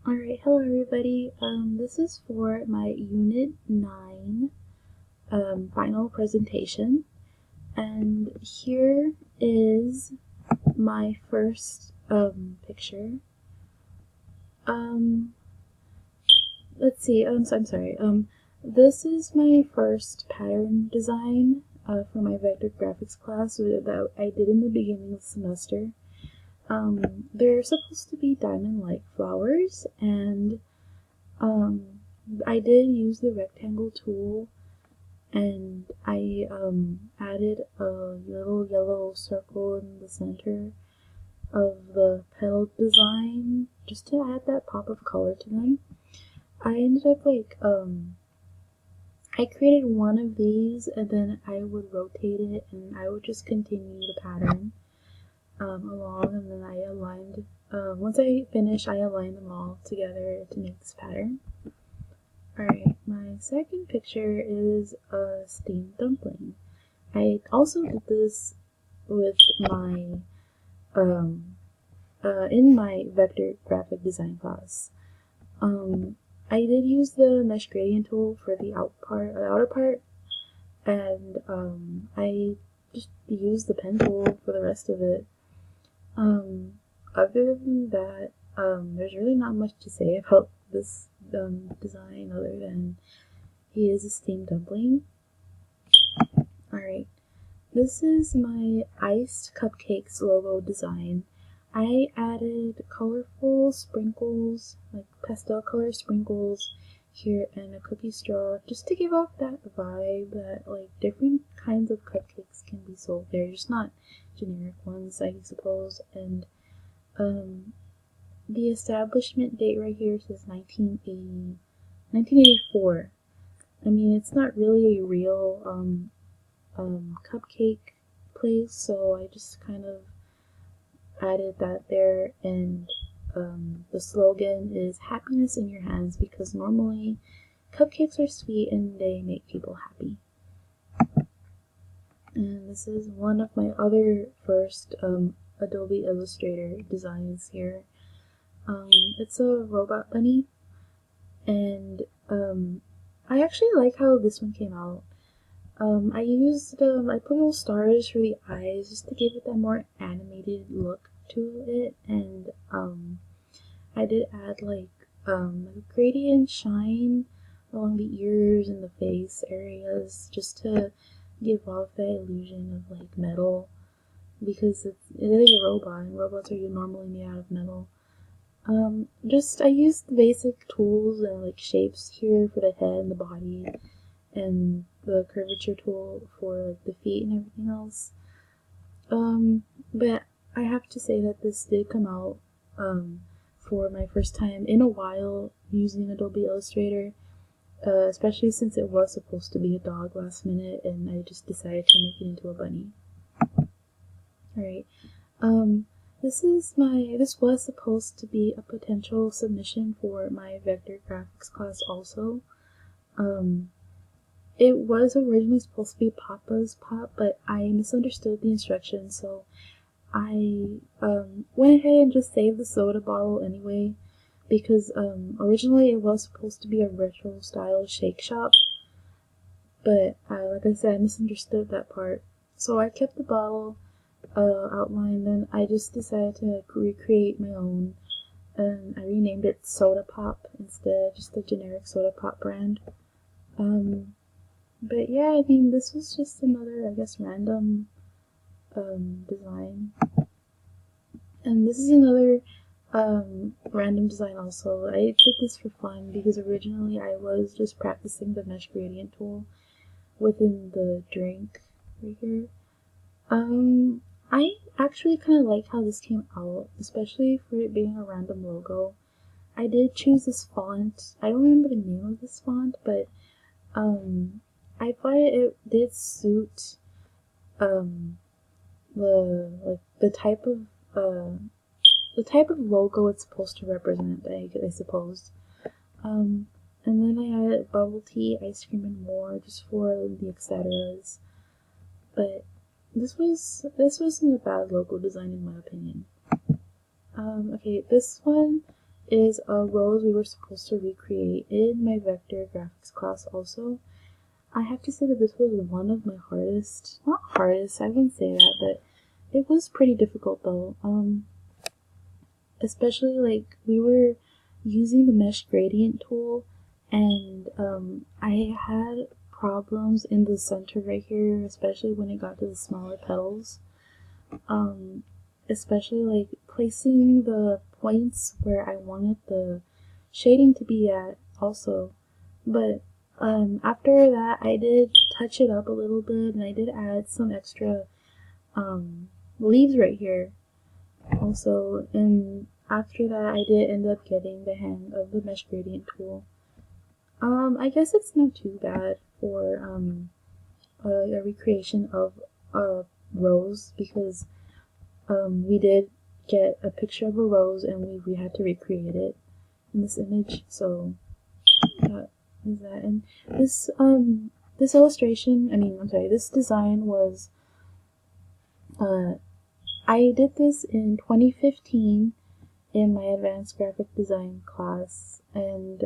Alright, hello everybody. This is for my Unit 9 final presentation, and here is my first picture. Let's see, I'm sorry. This is my first pattern design for my vector graphics class that I did in the beginning of the semester. They're supposed to be diamond-like flowers, and I did use the rectangle tool, and I added a little yellow circle in the center of the petal design just to add that pop of color to them. I ended up I created one of these, and then I would rotate it, and I would just continue the pattern along, and then I aligned, once I finished, I aligned them all together to make this pattern. Alright, my second picture is a steamed dumpling. I also did this with my, in my vector graphic design class. I did use the mesh gradient tool for the outer part, and I just used the pen tool for the rest of it. Other than that, there's really not much to say about this design other than he is a steamed dumpling. Alright, this is my iced cupcakes logo design. I added colorful sprinkles, like pastel color sprinkles here, and a cookie straw, just to give off that vibe that like different kinds of cupcakes can be sold there, just not generic ones, I suppose. And the establishment date right here says 1984. I mean, it's not really a real cupcake place, so I just kind of added that there. And the slogan is happiness in your hands, because normally cupcakes are sweet and they make people happy. And this is one of my other first Adobe Illustrator designs here. It's a robot bunny, and I actually like how this one came out. I put little stars for the eyes just to give it that more animated look to it, and I did add like gradient shine along the ears and the face areas just to give off that illusion of like metal, because it is a robot, and robots are normally made out of metal. I used the basic tools and like shapes here for the head and the body, and the curvature tool for like the feet and everything else. But I have to say that this did come out for my first time in a while using Adobe Illustrator, especially since it was supposed to be a dog last minute, and I just decided to make it into a bunny. Alright, this was supposed to be a potential submission for my vector graphics class also. It was originally supposed to be Papa's Pop, but I misunderstood the instructions, so I went ahead and just saved the soda bottle anyway, because originally it was supposed to be a retro style shake shop, but like I said, I misunderstood that part. So I kept the bottle outline, then I just decided to recreate my own, and I renamed it Soda Pop instead, just the generic Soda Pop brand. But yeah, I mean, this was just another, I guess, random design. And this is another random design also. I did this for fun because originally I was just practicing the mesh gradient tool within the drink right here. I actually kind of like how this came out, especially for it being a random logo. I did choose this font. I don't remember the name of this font, but I thought it did suit the type of logo it's supposed to represent, I suppose. And then I added bubble tea, ice cream, and more just for the etceteras. But this wasn't a bad logo design in my opinion. Okay, this one is a rose we were supposed to recreate in my vector graphics class also. I have to say that this was one of my hardest, not hardest, I wouldn't say that, but it was pretty difficult though. Especially like we were using the mesh gradient tool, and I had problems in the center right here, especially when it got to the smaller petals. Especially like placing the points where I wanted the shading to be at also. But after that, I did touch it up a little bit, and I did add some extra leaves right here also. And after that, I did end up getting the hang of the mesh gradient tool. I guess it's not too bad for a recreation of a rose, because we did get a picture of a rose and we had to recreate it in this image. So that is that. And this illustration, this design was, I did this in 2015 in my advanced graphic design class, and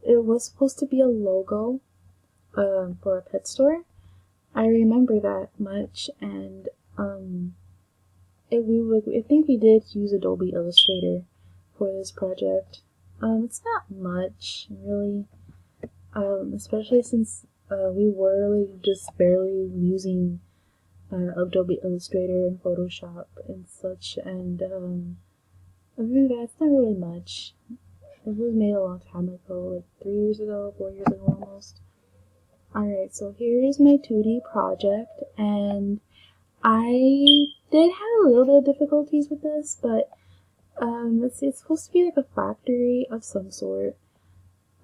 it was supposed to be a logo for a pet store. I remember that much, and I think we did use Adobe Illustrator for this project. It's not much, really, especially since we were like just barely using Adobe Illustrator and Photoshop and such, and other than that, it's not really much. It was made a long time ago, like 3 years ago, 4 years ago almost. Alright, so here is my 2D project, and I did have a little bit of difficulties with this, but let's see, it's supposed to be like a factory of some sort.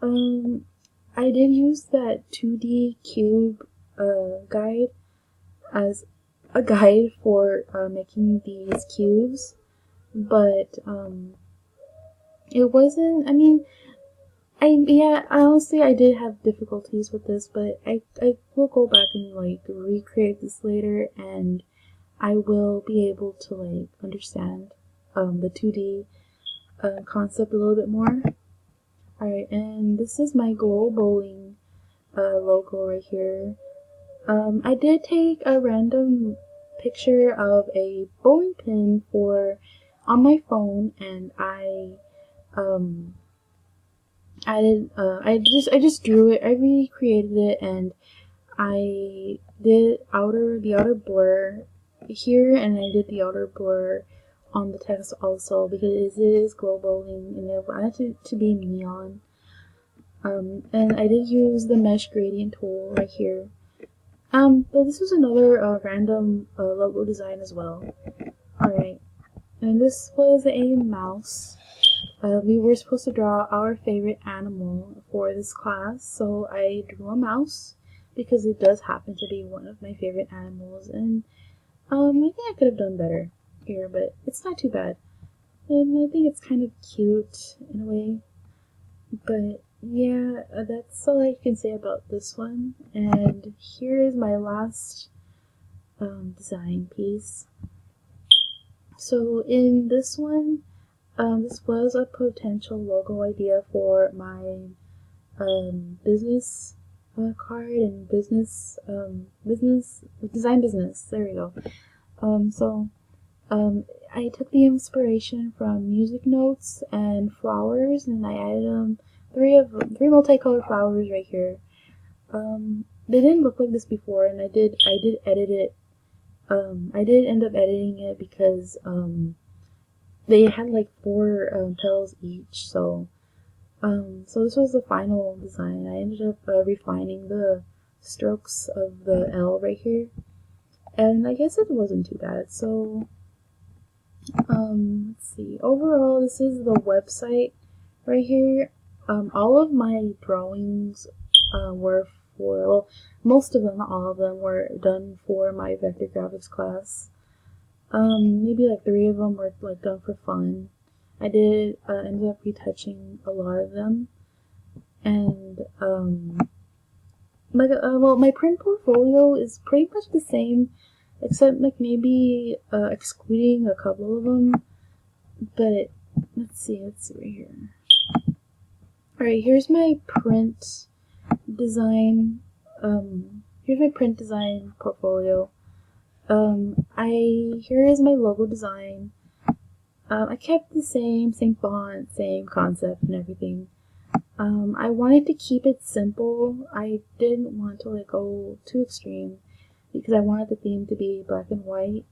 I did use that 2D cube guide as a guide for making these cubes, but it wasn't, honestly, I did have difficulties with this, but I will go back and like recreate this later, and I will be able to like understand the 2D concept a little bit more. Alright, and this is my Glow Bowling logo right here. I did take a random picture of a bowling pin on my phone, and I just drew it. I recreated it, and I did the outer blur here, and I did the outer blur on the text also, because it is Glow Bowling, and I wanted it to be neon. And I did use the mesh gradient tool right here. But this was another random logo design as well. Alright, and this was a mouse. We were supposed to draw our favorite animal for this class, so I drew a mouse, because it does happen to be one of my favorite animals, and I think I could have done better here, but it's not too bad. And I think it's kind of cute in a way. But yeah, that's all I can say about this one. And here is my last design piece. So in this one, this was a potential logo idea for my business card and business design business. There we go. I took the inspiration from music notes and flowers, and I added three multicolored flowers right here. They didn't look like this before, and I did edit it. I did end up editing it because they had like 4 petals each, so this was the final design. I ended up refining the strokes of the L right here, and I guess it wasn't too bad. So let's see. Overall, this is the website right here. All of my drawings were most of them, not all of them, were done for my vector graphics class. Maybe like 3 of them were like done for fun. I did end up retouching a lot of them, and my print portfolio is pretty much the same, except like maybe excluding a couple of them. But let's see right here. Alright, here's my print design. Here's my print design portfolio. Here is my logo design. I kept the same font, same concept and everything. I wanted to keep it simple. I didn't want to go too extreme because I wanted the theme to be black and white.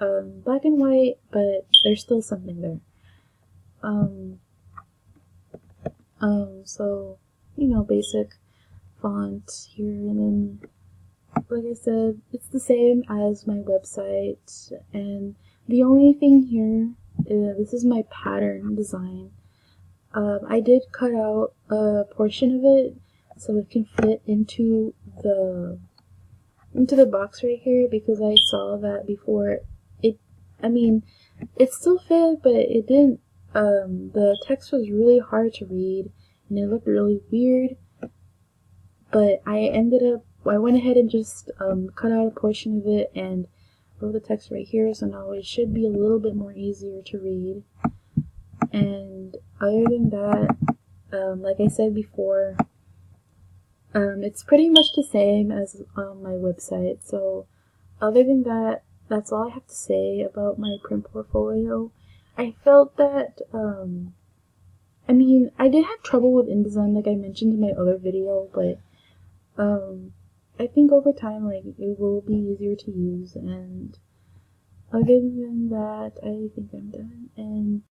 Black and white, but there's still something there. So, basic font here, and then, like I said, it's the same as my website, and the only thing here, this is my pattern design. I did cut out a portion of it so it can fit into the box right here, because I saw that before it still fit, but it didn't, the text was really hard to read and it looked really weird, but I went ahead and just cut out a portion of it and wrote the text right here, so now it should be a little bit more easier to read. And other than that, like I said before, it's pretty much the same as on my website. So other than that, that's all I have to say about my print portfolio. I felt that, I did have trouble with InDesign, like I mentioned in my other video, but I think over time, it will be easier to use. And other than that, I think I'm done. And